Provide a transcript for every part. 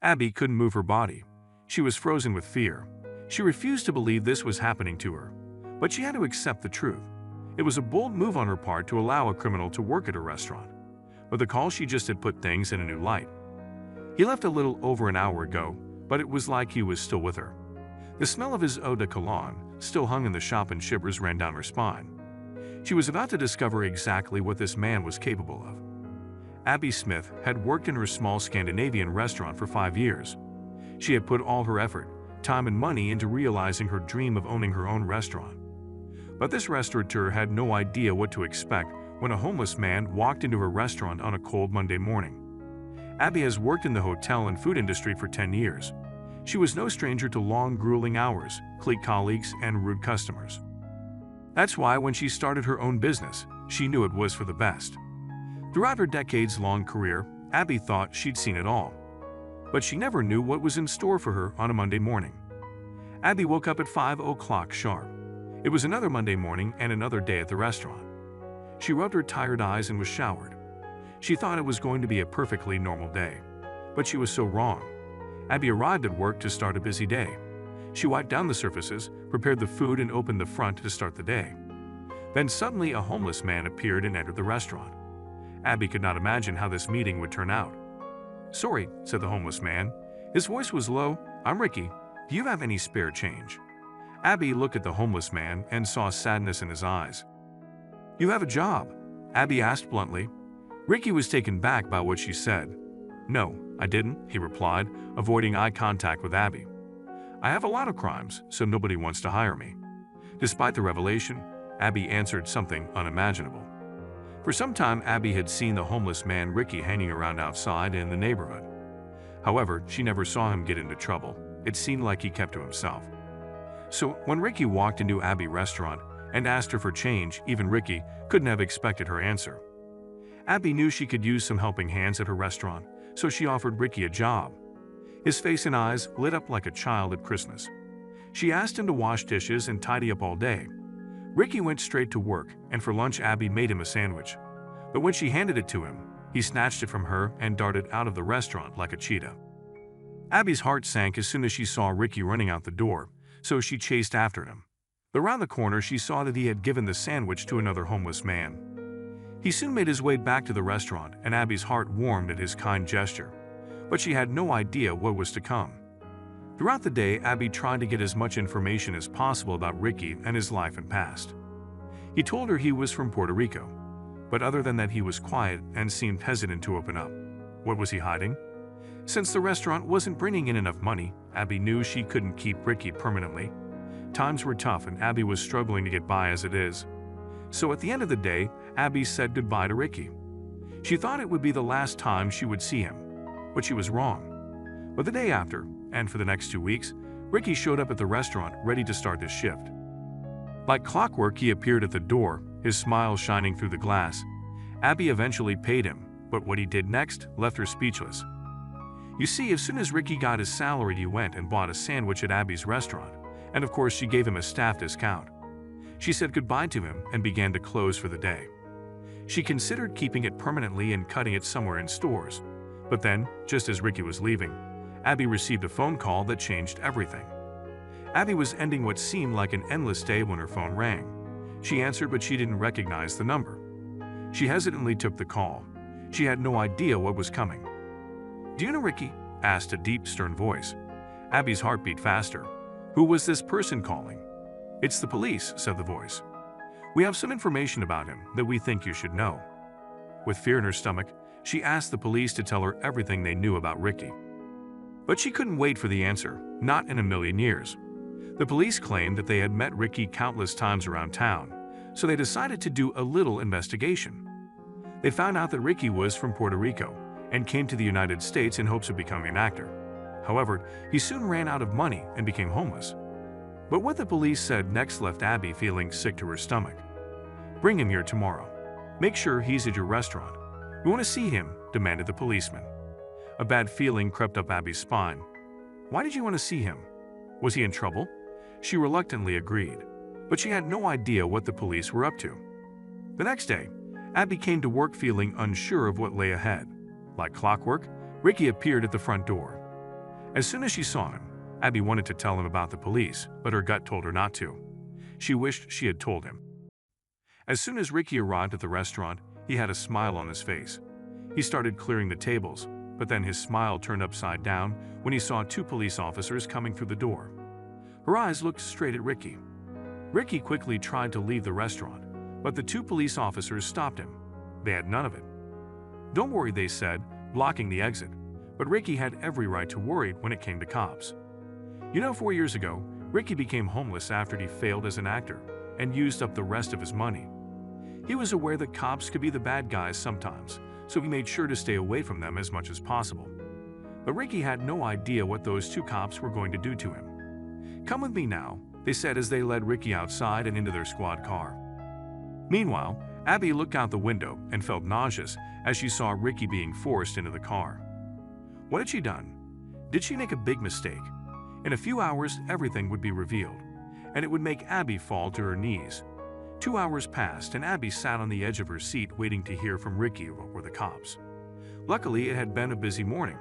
Abby couldn't move her body. She was frozen with fear. She refused to believe this was happening to her. But she had to accept the truth. It was a bold move on her part to allow a criminal to work at a restaurant. With the call, she just had put things in a new light. He left a little over an hour ago, but it was like he was still with her. The smell of his eau de cologne still hung in the shop and shivers ran down her spine. She was about to discover exactly what this man was capable of. Abby Smith had worked in her small Scandinavian restaurant for 5 years. She had put all her effort, time and money into realizing her dream of owning her own restaurant. But this restaurateur had no idea what to expect when a homeless man walked into her restaurant on a cold Monday morning. Abby has worked in the hotel and food industry for 10 years. She was no stranger to long, grueling hours, clique colleagues, and rude customers. That's why when she started her own business, she knew it was for the best. Throughout her decades-long career, Abby thought she'd seen it all. But she never knew what was in store for her on a Monday morning. Abby woke up at 5 o'clock sharp. It was another Monday morning and another day at the restaurant. She rubbed her tired eyes and was showered. She thought it was going to be a perfectly normal day. But she was so wrong. Abby arrived at work to start a busy day. She wiped down the surfaces, prepared the food, and opened the front to start the day. Then suddenly a homeless man appeared and entered the restaurant. Abby could not imagine how this meeting would turn out. "Sorry," said the homeless man. His voice was low. "I'm Ricky. Do you have any spare change?" Abby looked at the homeless man and saw sadness in his eyes. "You have a job?" Abby asked bluntly. Ricky was taken back by what she said. "No, I didn't," he replied, avoiding eye contact with Abby. "I have a lot of crimes, so nobody wants to hire me." Despite the revelation, Abby answered something unimaginable. For some time, Abby had seen the homeless man Ricky hanging around outside in the neighborhood. However, she never saw him get into trouble. It seemed like he kept to himself. So when Ricky walked into Abby's restaurant and asked her for change, even Ricky couldn't have expected her answer. Abby knew she could use some helping hands at her restaurant, so she offered Ricky a job. His face and eyes lit up like a child at Christmas. She asked him to wash dishes and tidy up all day. Ricky went straight to work, and for lunch Abby made him a sandwich. But when she handed it to him, he snatched it from her and darted out of the restaurant like a cheetah. Abby's heart sank as soon as she saw Ricky running out the door, so she chased after him. Around the corner, she saw that he had given the sandwich to another homeless man. He soon made his way back to the restaurant, and Abby's heart warmed at his kind gesture. But she had no idea what was to come. Throughout the day, Abby tried to get as much information as possible about Ricky and his life and past. He told her he was from Puerto Rico, but other than that he was quiet and seemed hesitant to open up. What was he hiding? Since the restaurant wasn't bringing in enough money, Abby knew she couldn't keep Ricky permanently. Times were tough and Abby was struggling to get by as it is. So at the end of the day, Abby said goodbye to Ricky. She thought it would be the last time she would see him, but she was wrong. But the day after, and for the next 2 weeks, Ricky showed up at the restaurant ready to start his shift. Like clockwork, he appeared at the door, his smile shining through the glass. Abby eventually paid him, but what he did next left her speechless. You see, as soon as Ricky got his salary, he went and bought a sandwich at Abby's restaurant, and of course she gave him a staff discount. She said goodbye to him and began to close for the day. She considered keeping it permanently and cutting it somewhere in stores. But then, just as Ricky was leaving, Abby received a phone call that changed everything. Abby was ending what seemed like an endless day when her phone rang. She answered, but she didn't recognize the number. She hesitantly took the call. She had no idea what was coming. "Do you know Ricky?" asked a deep, stern voice. Abby's heart beat faster. Who was this person calling? "It's the police," said the voice. "We have some information about him that we think you should know." With fear in her stomach, she asked the police to tell her everything they knew about Ricky. But she couldn't wait for the answer, not in a million years. The police claimed that they had met Ricky countless times around town, so they decided to do a little investigation. They found out that Ricky was from Puerto Rico and came to the United States in hopes of becoming an actor. However, he soon ran out of money and became homeless. But what the police said next left Abby feeling sick to her stomach. "Bring him here tomorrow. Make sure he's at your restaurant. We want to see him," demanded the policeman. A bad feeling crept up Abby's spine. Why did you want to see him? Was he in trouble? She reluctantly agreed, but she had no idea what the police were up to. The next day, Abby came to work feeling unsure of what lay ahead. Like clockwork, Ricky appeared at the front door. As soon as she saw him, Abby wanted to tell him about the police, but her gut told her not to. She wished she had told him. As soon as Ricky arrived at the restaurant, he had a smile on his face. He started clearing the tables, but then his smile turned upside down when he saw two police officers coming through the door. Her eyes looked straight at Ricky. Ricky quickly tried to leave the restaurant, but the two police officers stopped him. They had none of it. "Don't worry," they said, blocking the exit. But Ricky had every right to worry when it came to cops. 4 years ago, Ricky became homeless after he failed as an actor and used up the rest of his money. He was aware that cops could be the bad guys sometimes, so he made sure to stay away from them as much as possible. But Ricky had no idea what those two cops were going to do to him. "Come with me now," they said as they led Ricky outside and into their squad car. Meanwhile, Abby looked out the window and felt nauseous as she saw Ricky being forced into the car. What had she done? Did she make a big mistake? In a few hours, everything would be revealed, and it would make Abby fall to her knees. 2 hours passed, and Abby sat on the edge of her seat waiting to hear from Ricky or the cops. Luckily, it had been a busy morning,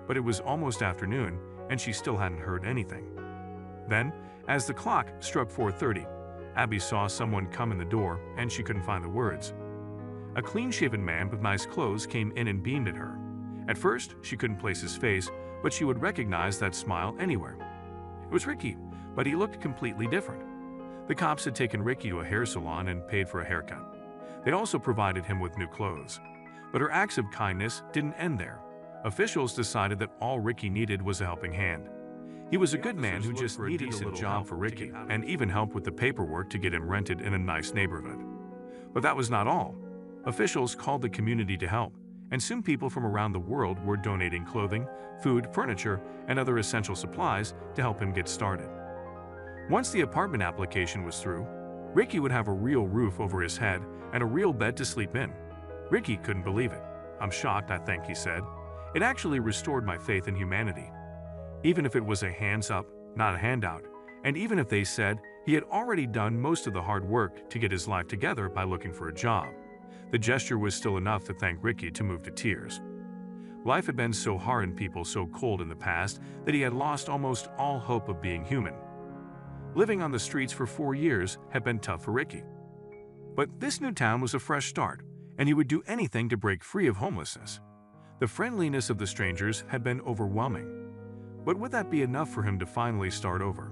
but it was almost afternoon, and she still hadn't heard anything. Then, as the clock struck 4:30, Abby saw someone come in the door, and she couldn't find the words. A clean-shaven man with nice clothes came in and beamed at her. At first, she couldn't place his face, but she would recognize that smile anywhere. It was Ricky, but he looked completely different. The cops had taken Ricky to a hair salon and paid for a haircut. They'd also provided him with new clothes. But her acts of kindness didn't end there. Officials decided that all Ricky needed was a helping hand. He was a good man who just needed a decent job for Ricky and even helped with the paperwork to get him rented in a nice neighborhood. But that was not all. Officials called the community to help, and soon people from around the world were donating clothing, food, furniture, and other essential supplies to help him get started. Once the apartment application was through, Ricky would have a real roof over his head and a real bed to sleep in. Ricky couldn't believe it. "I'm shocked, I think," he said. "It actually restored my faith in humanity. Even if it was a hands up, not a handout, and even if they said he had already done most of the hard work to get his life together by looking for a job, the gesture was still enough to thank Ricky to move to tears." Life had been so hard and people so cold in the past that he had lost almost all hope of being human. Living on the streets for 4 years had been tough for Ricky. But this new town was a fresh start, and he would do anything to break free of homelessness. The friendliness of the strangers had been overwhelming. But would that be enough for him to finally start over?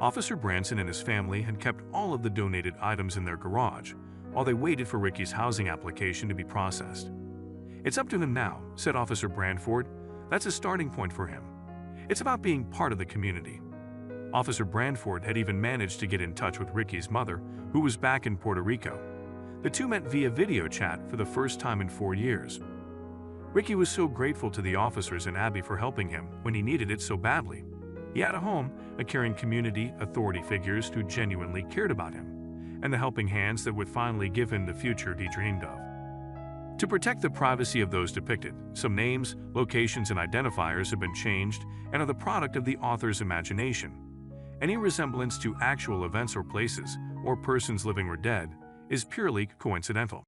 Officer Branson and his family had kept all of the donated items in their garage while they waited for Ricky's housing application to be processed. "It's up to him now," said Officer Brandford. "That's a starting point for him. It's about being part of the community." Officer Brandford had even managed to get in touch with Ricky's mother, who was back in Puerto Rico. The two met via video chat for the first time in 4 years. Ricky was so grateful to the officers and Abby for helping him when he needed it so badly. He had a home, a caring community, authority figures who genuinely cared about him, and the helping hands that would finally give him the future he dreamed of. To protect the privacy of those depicted, some names, locations, and identifiers have been changed and are the product of the author's imagination. Any resemblance to actual events or places, or persons living or dead, is purely coincidental.